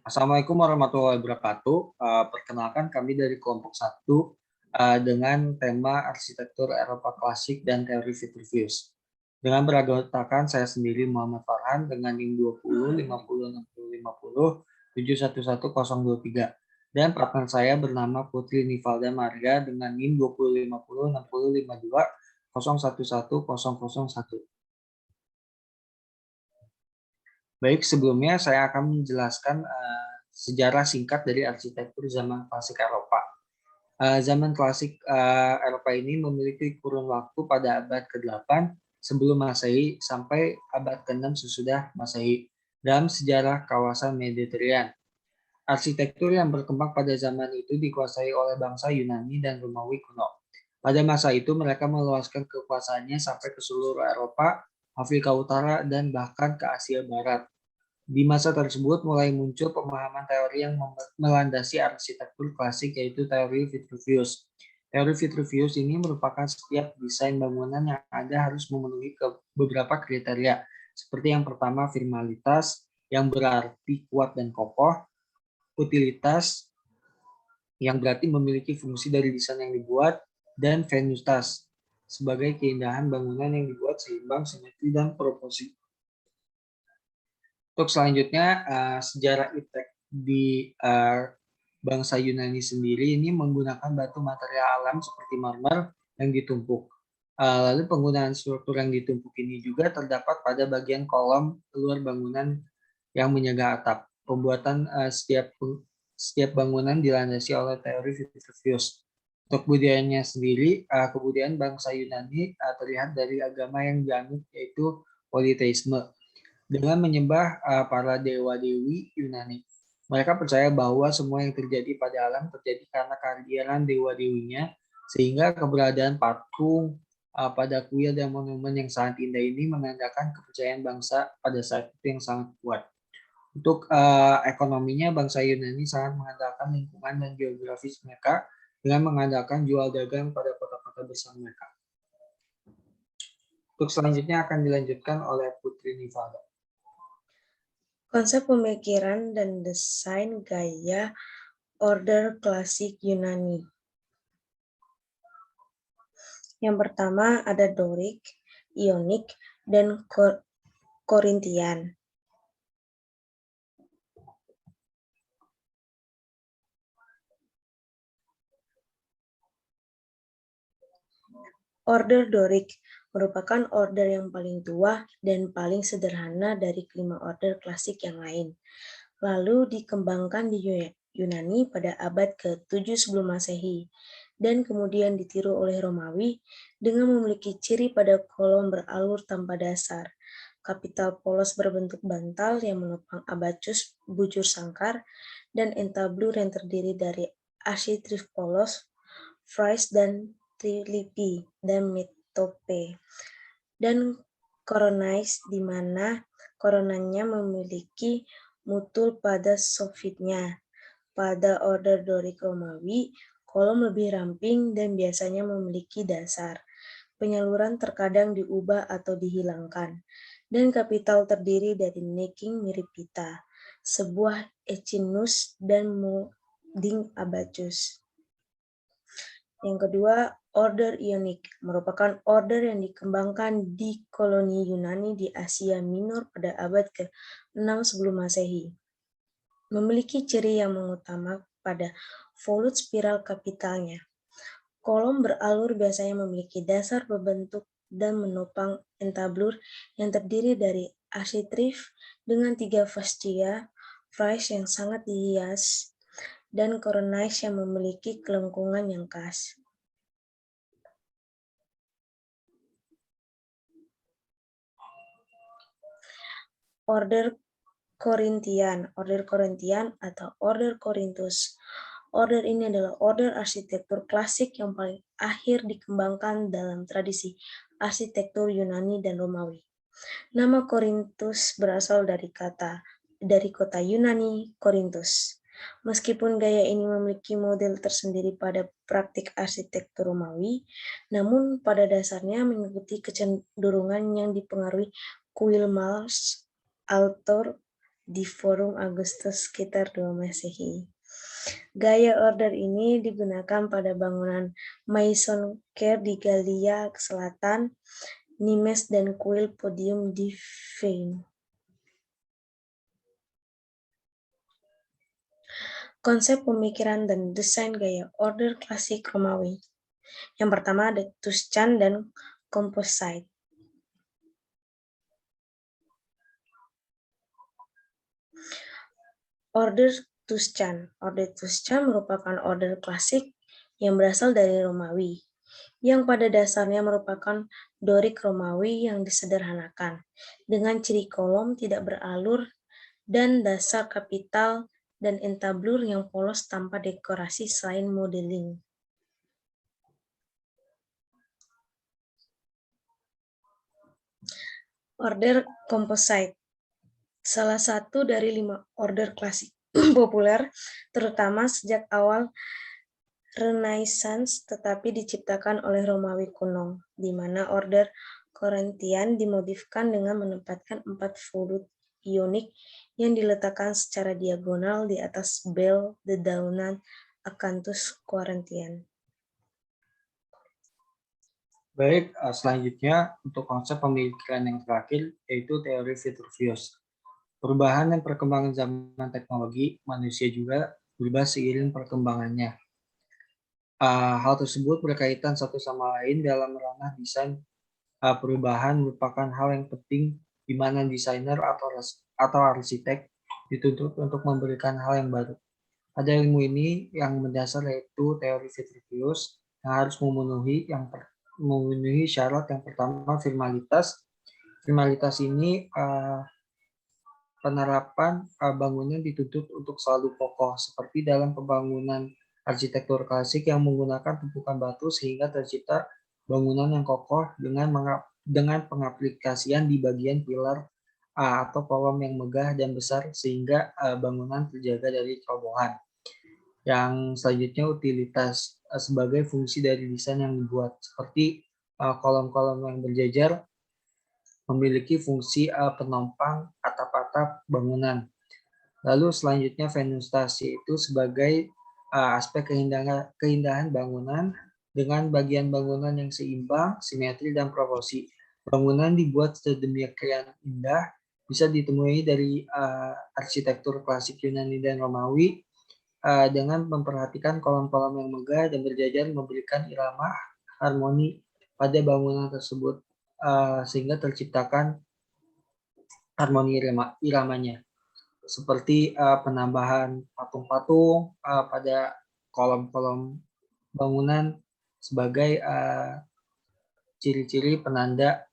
Assalamualaikum warahmatullahi wabarakatuh. Perkenalkan kami dari kelompok 1 dengan tema arsitektur Eropa klasik dan teori Vitruvius. Dengan beranggotakan saya sendiri Muhammad Farhan dengan NIM 20 50 60 50 711023 dan partner saya bernama Putri Nivalda Maria dengan NIM 20 50 60 52 011001. Baik, sebelumnya saya akan menjelaskan sejarah singkat dari arsitektur zaman klasik Eropa. Zaman klasik Eropa ini memiliki kurun waktu pada abad ke-8 sebelum Masehi sampai abad ke-6 sesudah Masehi dalam sejarah kawasan Mediterania. Arsitektur yang berkembang pada zaman itu dikuasai oleh bangsa Yunani dan Romawi kuno. Pada masa itu mereka meluaskan kekuasaannya sampai ke seluruh Eropa, Afrika Utara, dan bahkan ke Asia Barat. Di masa tersebut mulai muncul pemahaman teori yang melandasi arsitektur klasik, yaitu teori Vitruvius. Teori Vitruvius ini merupakan setiap desain bangunan yang ada harus memenuhi beberapa kriteria, seperti yang pertama formalitas, yang berarti kuat dan kokoh, utilitas, yang berarti memiliki fungsi dari desain yang dibuat, dan venusitas, sebagai keindahan bangunan yang dibuat seimbang, simetri, dan proporsi. Untuk selanjutnya, sejarah arsitek di bangsa Yunani sendiri ini menggunakan batu material alam seperti marmer yang ditumpuk. Lalu penggunaan struktur yang ditumpuk ini juga terdapat pada bagian kolom luar bangunan yang menyangga atap. Pembuatan setiap bangunan dilandasi oleh teori Vitruvius. Untuk budayanya sendiri, kebudayaan bangsa Yunani terlihat dari agama yang dianut, yaitu politeisme, dengan menyembah para dewa-dewi Yunani. Mereka percaya bahwa semua yang terjadi pada alam terjadi karena kehadiran dewa-dewinya, sehingga keberadaan patung, pada kuil dan monumen yang sangat indah ini menandakan kepercayaan bangsa pada saat itu yang sangat kuat. Untuk ekonominya, bangsa Yunani sangat mengandalkan lingkungan dan geografis mereka dengan mengandalkan jual dagang pada kota-kota besar mereka. Untuk selanjutnya akan dilanjutkan oleh Putri Nivalda. Konsep pemikiran dan desain gaya order klasik Yunani. Yang pertama ada Doric, Ionic, dan Korintian. Order Doric merupakan order yang paling tua dan paling sederhana dari kelima order klasik yang lain. Lalu dikembangkan di Yunani pada abad ke-7 sebelum Masehi dan kemudian ditiru oleh Romawi dengan memiliki ciri pada kolom beralur tanpa dasar, kapital polos berbentuk bantal yang menopang abacus bujur sangkar, dan entablur yang terdiri dari architrave polos, frise dan trilipi, dan metope, dan koronais di mana koronanya memiliki mutul pada soffitnya. Pada order Doric Romawi, kolom lebih ramping dan biasanya memiliki dasar. Penyaluran terkadang diubah atau dihilangkan, dan kapital terdiri dari necking mirip pita, sebuah echinus, dan molding abacus. Yang kedua, order Ionic merupakan order yang dikembangkan di koloni Yunani di Asia Minor pada abad ke-6 sebelum Masehi. Memiliki ciri yang mengutama pada volut spiral kapitalnya. Kolom beralur biasanya memiliki dasar berbentuk dan menopang entablur yang terdiri dari architrave dengan 3 fascia, frise yang sangat dihias, dan koronais yang memiliki kelengkungan yang khas. Order Korintian atau order Korintus. Order ini adalah order arsitektur klasik yang paling akhir dikembangkan dalam tradisi arsitektur Yunani dan Romawi. Nama Korintus berasal dari kota Yunani, Korintus. Meskipun gaya ini memiliki model tersendiri pada praktik arsitektur Romawi, namun pada dasarnya mengikuti kecenderungan yang dipengaruhi kuil Mars, altar, di Forum Agustus sekitar 2 Masehi. Gaya order ini digunakan pada bangunan Maison Care di Gallia Selatan, Nimes dan kuil Podium di Veii. Konsep pemikiran dan desain gaya order klasik Romawi. Yang pertama ada Tuscan dan Composite. Order Tuscan. Order Tuscan merupakan order klasik yang berasal dari Romawi, yang pada dasarnya merupakan Dorik Romawi yang disederhanakan, dengan ciri kolom tidak beralur dan dasar kapital dan entablur yang polos tanpa dekorasi selain modeling. Order Composite. Salah satu dari 5 order klasik populer, terutama sejak awal Renaissance, tetapi diciptakan oleh Romawi kuno, di mana order Korintian dimodifikkan dengan menempatkan 4 volut ionik yang diletakkan secara diagonal di atas bel dedaunan Acanthus Quarentian. Baik, selanjutnya untuk konsep pemikiran yang terakhir yaitu teori Vitruvius. Perubahan dan perkembangan zaman teknologi, manusia juga berubah seiring perkembangannya. Hal tersebut berkaitan satu sama lain dalam ranah desain. Perubahan merupakan hal yang penting di mana desainer atau arsitek dituntut untuk memberikan hal yang baru. Pada ilmu ini yang mendasar yaitu teori Vitruvius yang harus memenuhi syarat yang pertama formalitas. Formalitas ini penerapan bangunan dituntut untuk selalu kokoh, seperti dalam pembangunan arsitektur klasik yang menggunakan tumpukan batu sehingga tercipta bangunan yang kokoh dengan pengaplikasian di bagian pilar atau kolom yang megah dan besar sehingga bangunan terjaga dari cerobohan. Yang selanjutnya utilitas sebagai fungsi dari desain yang dibuat, seperti kolom-kolom yang berjajar memiliki fungsi penopang atap-atap bangunan. Lalu selanjutnya venustasi itu sebagai aspek keindahan bangunan dengan bagian bangunan yang seimbang, simetri, dan proporsi. Bangunan dibuat sedemikian indah bisa ditemui dari arsitektur klasik Yunani dan Romawi dengan memperhatikan kolom-kolom yang megah dan berjajar memberikan irama harmoni pada bangunan tersebut sehingga terciptakan harmoni iramanya, seperti penambahan patung-patung pada kolom-kolom bangunan sebagai ciri-ciri penanda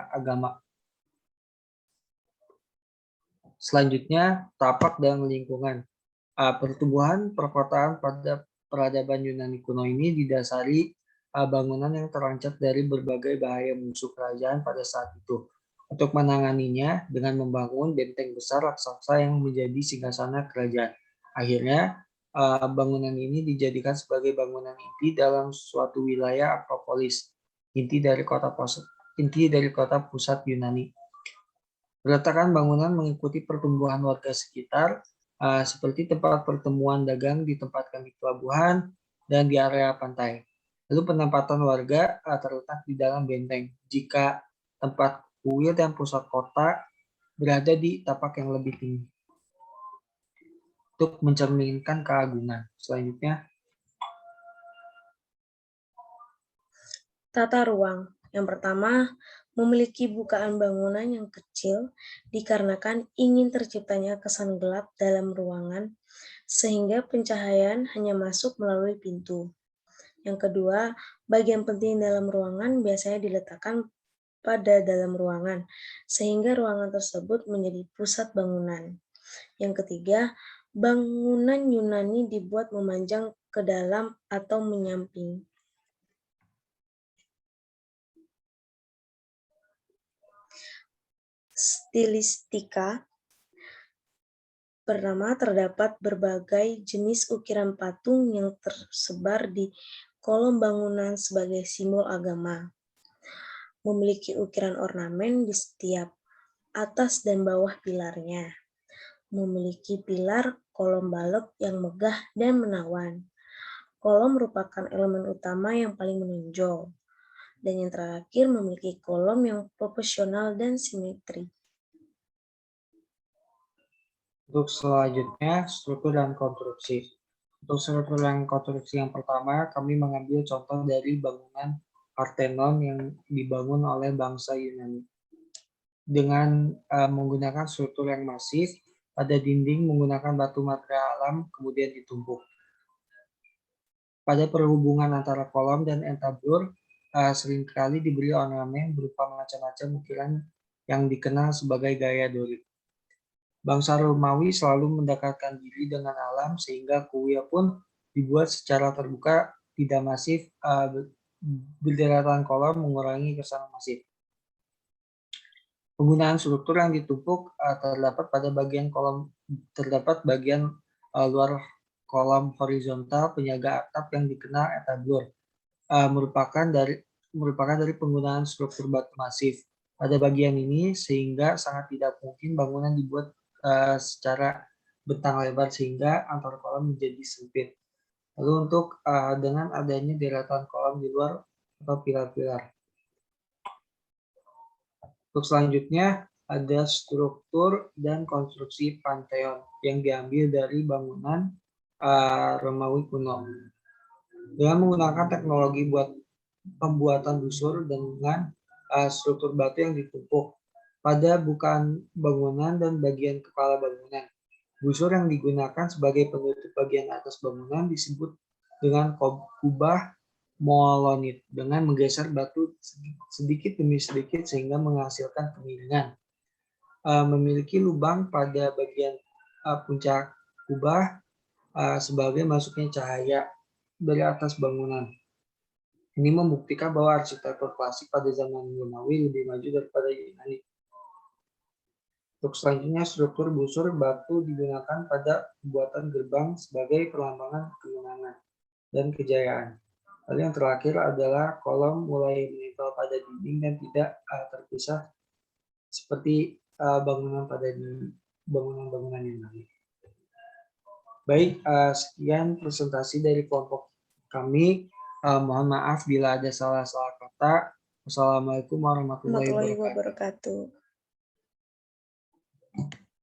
agama. Selanjutnya, tapak dan lingkungan. Pertumbuhan perkotaan pada peradaban Yunani kuno ini didasari bangunan yang terancam dari berbagai bahaya musuh kerajaan pada saat itu. Untuk menanganinya dengan membangun benteng besar raksasa yang menjadi singgasana kerajaan. Akhirnya, bangunan ini dijadikan sebagai bangunan inti dalam suatu wilayah Akropolis, inti dari kota pusat Yunani. Peletakan bangunan mengikuti pertumbuhan warga sekitar, seperti tempat pertemuan dagang ditempatkan di pelabuhan dan di area pantai. Lalu penempatan warga terletak di dalam benteng. Jika tempat kuil dan pusat kota berada di tapak yang lebih tinggi untuk mencerminkan keagungan. Selanjutnya, tata ruang. Yang pertama, memiliki bukaan bangunan yang kecil dikarenakan ingin terciptanya kesan gelap dalam ruangan sehingga pencahayaan hanya masuk melalui pintu. Yang kedua, bagian penting dalam ruangan biasanya diletakkan pada dalam ruangan, sehingga ruangan tersebut menjadi pusat bangunan. Yang ketiga, bangunan Yunani dibuat memanjang ke dalam atau menyamping. Stilistika. Pertama, terdapat berbagai jenis ukiran patung yang tersebar di kolom bangunan sebagai simbol agama. Memiliki ukiran ornamen di setiap atas dan bawah pilarnya. memiliki pilar kolom balok yang megah dan menawan. Kolom merupakan elemen utama yang paling menonjol. Dan yang terakhir memiliki kolom yang proporsional dan simetri. Untuk selanjutnya, struktur dan konstruksi. Untuk struktur dan konstruksi yang pertama, kami mengambil contoh dari bangunan Parthenon yang dibangun oleh bangsa Yunani. Dengan menggunakan struktur yang masif, pada dinding menggunakan batu material alam, kemudian ditumpuk. Pada perhubungan antara kolom dan entablur, seringkali diberi ornamen berupa macam-macam ukiran yang dikenal sebagai gaya Doric. Bangsa Romawi selalu mendekatkan diri dengan alam sehingga kuil pun dibuat secara terbuka, tidak masif, berderetan kolom mengurangi kesan masif. Penggunaan struktur yang ditumpuk terdapat bagian luar kolom horizontal penyaga atap yang dikenal entablur, merupakan dari penggunaan struktur batu masif. Pada bagian ini sehingga sangat tidak mungkin bangunan dibuat secara bentang lebar sehingga antar kolom menjadi sempit. Lalu untuk dengan adanya deretan kolom di luar atau pilar-pilar. Untuk selanjutnya ada struktur dan konstruksi Pantheon yang diambil dari bangunan Romawi kuno. Dengan menggunakan teknologi pembuatan busur dengan struktur batu yang ditumpuk pada bukaan bangunan dan bagian kepala bangunan. Busur yang digunakan sebagai penutup bagian atas bangunan disebut dengan kubah molonit dengan menggeser batu sedikit demi sedikit sehingga menghasilkan kemiringan. Memiliki lubang pada bagian puncak kubah sebagai masuknya cahaya dari atas bangunan. Ini membuktikan bahwa arsitektur klasik pada zaman Romawi lebih maju daripada Yunani. Untuk selanjutnya, struktur busur batu digunakan pada pembuatan gerbang sebagai perlambangan kemenangan dan kejayaan. Lalu yang terakhir adalah kolom mulai menempel pada dinding dan tidak terpisah seperti bangunan yang lain. Baik, sekian presentasi dari kelompok kami. Mohon maaf bila ada salah-salah kata. Wassalamualaikum warahmatullahi wabarakatuh.